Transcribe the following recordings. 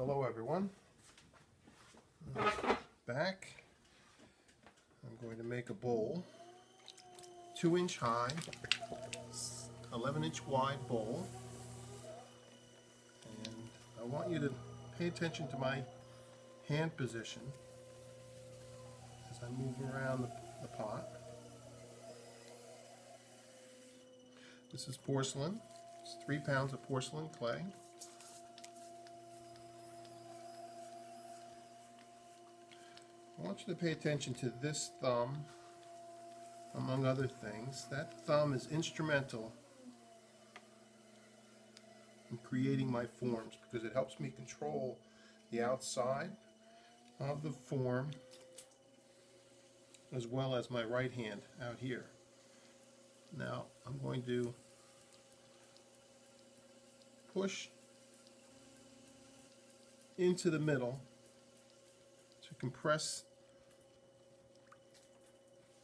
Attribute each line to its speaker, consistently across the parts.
Speaker 1: Hello everyone. Back. I'm going to make a bowl, 2-inch high, 11-inch wide bowl, and I want you to pay attention to my hand position as I move around the pot. This is porcelain. It's 3 pounds of porcelain clay. I want you to pay attention to this thumb, among other things. That thumb is instrumental in creating my forms because it helps me control the outside of the form as well as my right hand out here. Now I'm going to push into the middle to compress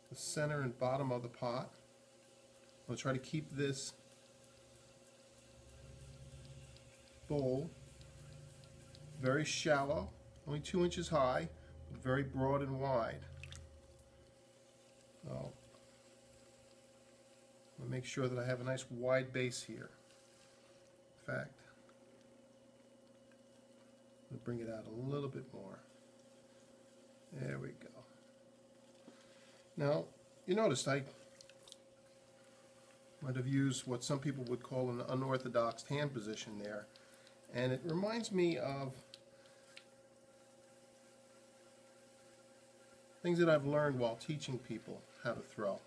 Speaker 1: the center and bottom of the pot. I'm going to try to keep this bowl very shallow, only 2 inches high, but very broad and wide. So I'm going to make sure that I have a nice wide base here. In fact, I'm going to bring it out a little bit more. There we go. Now, you noticed I might have used what some people would call an unorthodox hand position there, and it reminds me of things that I've learned while teaching people how to throw.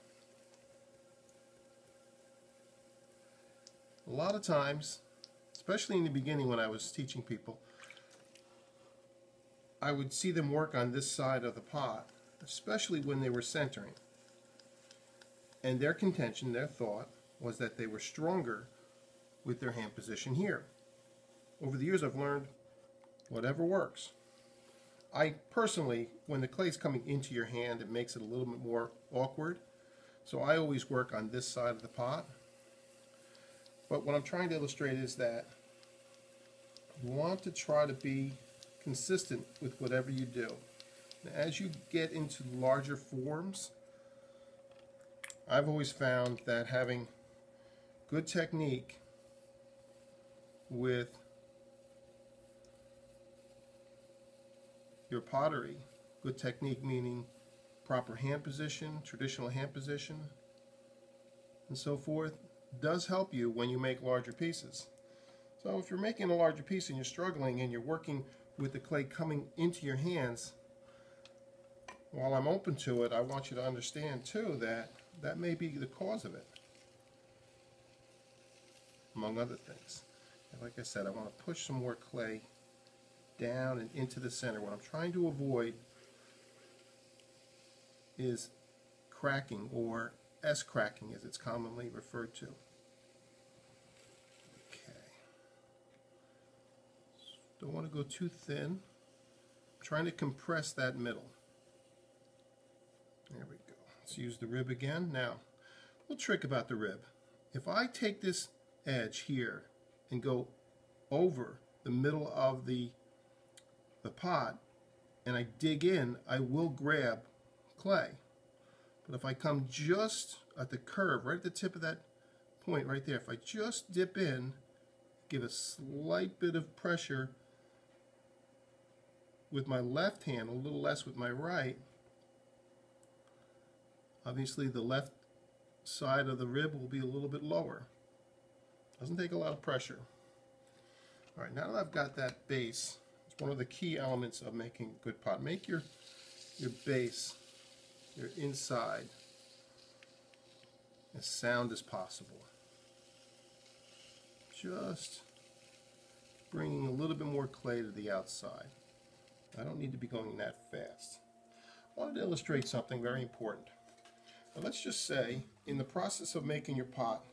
Speaker 1: A lot of times, especially in the beginning when I was teaching people, I would see them work on this side of the pot, especially when they were centering. And their contention, their thought, was that they were stronger with their hand position here. Over the years I've learned whatever works. I personally, when the clay's coming into your hand, it makes it a little bit more awkward. So I always work on this side of the pot. But what I'm trying to illustrate is that you want to try to be consistent with whatever you do. As you get into larger forms, I've always found that having good technique with your pottery, good technique meaning proper hand position, traditional hand position, and so forth, does help you when you make larger pieces. So if you're making a larger piece and you're struggling and you're working with the clay coming into your hands, while I'm open to it, I want you to understand too that that may be the cause of it, among other things. And like I said, I want to push some more clay down and into the center. What I'm trying to avoid is cracking, or S-cracking as it's commonly referred to. Okay. Don't want to go too thin. I'm trying to compress that middle. There we go. Let's use the rib again. Now, a little trick about the rib. If I take this edge here and go over the middle of the pot and I dig in, I will grab clay. But if I come just at the curve, right at the tip of that point right there, if I just dip in, give a slight bit of pressure with my left hand, a little less with my right, obviously the left side of the rib will be a little bit lower. Doesn't take a lot of pressure. Alright, now that I've got that base, it's one of the key elements of making a good pot. Make your base, your inside, as sound as possible. Just bringing a little bit more clay to the outside. I don't need to be going that fast. I wanted to illustrate something very important. Now let's just say, in the process of making your pot,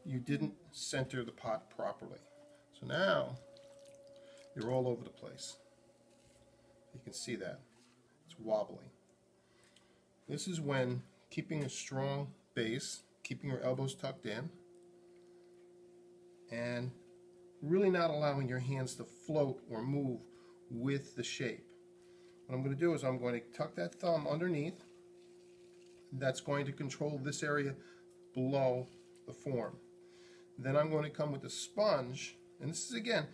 Speaker 1: you didn't center the pot properly. So now, you're all over the place. You can see that. It's wobbly. This is when keeping a strong base, keeping your elbows tucked in, and really not allowing your hands to float or move with the shape. What I'm going to do is I'm going to tuck that thumb underneath. That's going to control this area below the form. Then I'm going to come with the sponge, and this is again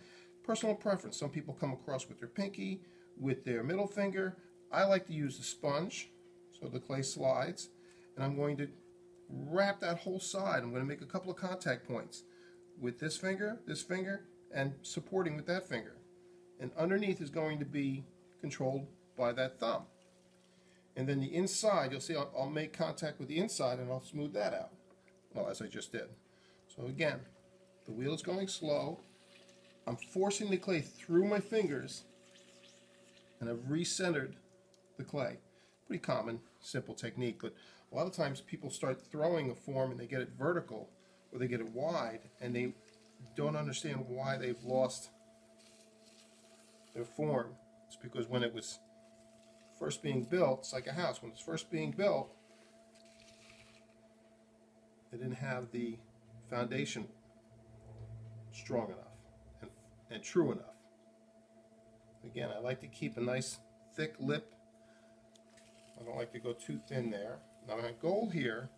Speaker 1: personal preference. Some people come across with their pinky, with their middle finger. I like to use the sponge so the clay slides, and I'm going to wrap that whole side. I'm going to make a couple of contact points with this finger, and supporting with that finger. And underneath is going to be controlled by that thumb. And then the inside, you'll see I'll make contact with the inside and I'll smooth that out. Well, as I just did. So again, the wheel is going slow. I'm forcing the clay through my fingers, and I've recentered the clay. Pretty common, simple technique, but a lot of times people start throwing a form and they get it vertical or they get it wide, and they don't understand why they've lost their form. It's because when it was first being built, it's like a house. When it's first being built, they didn't have the foundation strong enough and true enough. Again, I like to keep a nice thick lip. I don't like to go too thin there. Now my goal here,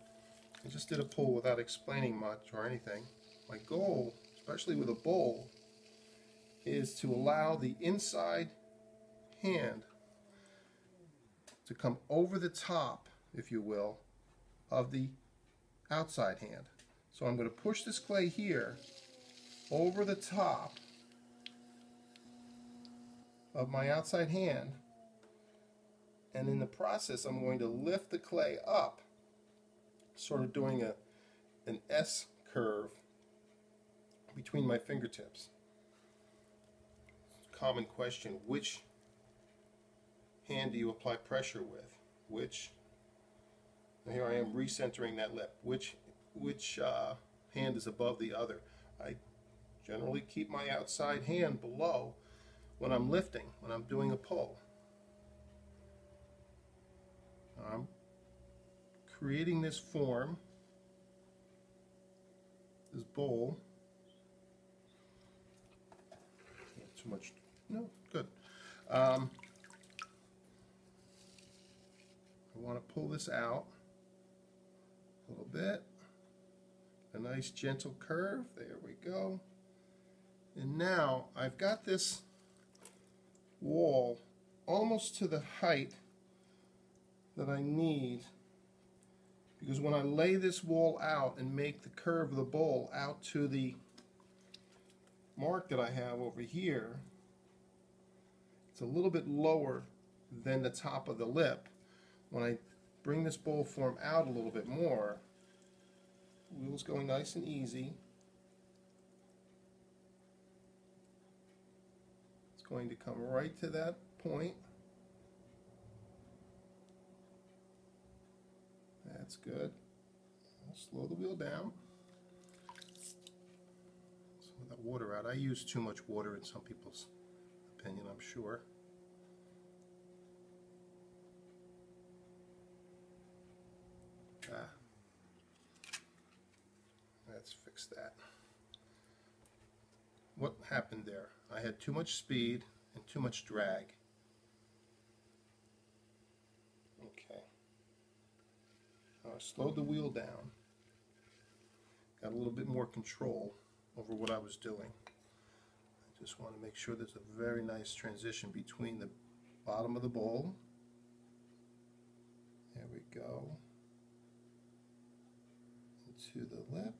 Speaker 1: I just did a pull without explaining much or anything. My goal, especially with a bowl, is to allow the inside hand to come over the top, if you will, of the outside hand. So I'm going to push this clay here over the top of my outside hand, and in the process I'm going to lift the clay up, sort of doing an S curve between my fingertips. Common question, which hand do you apply pressure with? Now here I am recentering that lip. Which hand is above the other? I generally keep my outside hand below when I'm lifting, when I'm doing a pull. I'm creating this form, this bowl. Not too much, no, good. I want to pull this out a little bit. A nice gentle curve, there we go. And now I've got this wall almost to the height that I need, because when I lay this wall out and make the curve of the bowl out to the mark that I have over here, it's a little bit lower than the top of the lip. When I bring this bowl form out a little bit more, the wheel's going nice and easy. It's going to come right to that point. That's good. I'll slow the wheel down. Some of that water out. I use too much water in some people's opinion, I'm sure. Let's fix that. What happened there? I had too much speed and too much drag. Okay. I slowed the wheel down. Got a little bit more control over what I was doing. I just want to make sure there's a very nice transition between the bottom of the bowl. There we go. Into the lip.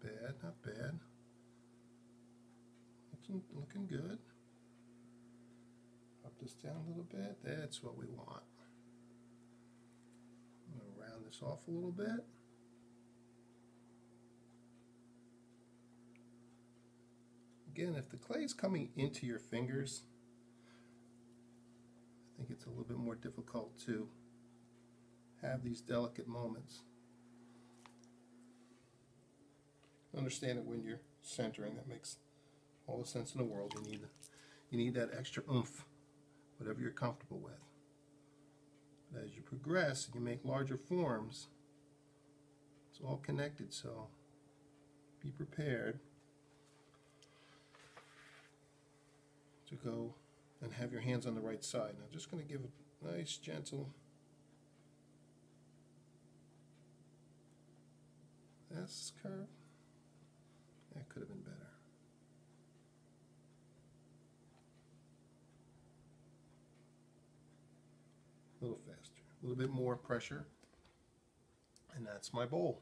Speaker 1: Not bad, not bad. Looking good. Up this down a little bit. That's what we want. I'm going to round this off a little bit. Again, if the clay is coming into your fingers, I think it's a little bit more difficult to have these delicate moments. Understand it when you're centering. That makes all the sense in the world. You need that extra oomph, whatever you're comfortable with. But as you progress and you make larger forms, it's all connected. So be prepared to go and have your hands on the right side. Now, just going to give a nice, gentle S curve. That could have been better. A little faster, a little bit more pressure, and that's my bowl.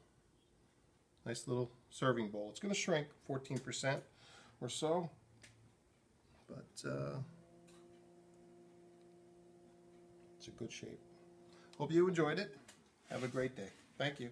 Speaker 1: Nice little serving bowl. It's going to shrink 14% or so, but it's a good shape. Hope you enjoyed it. Have a great day. Thank you.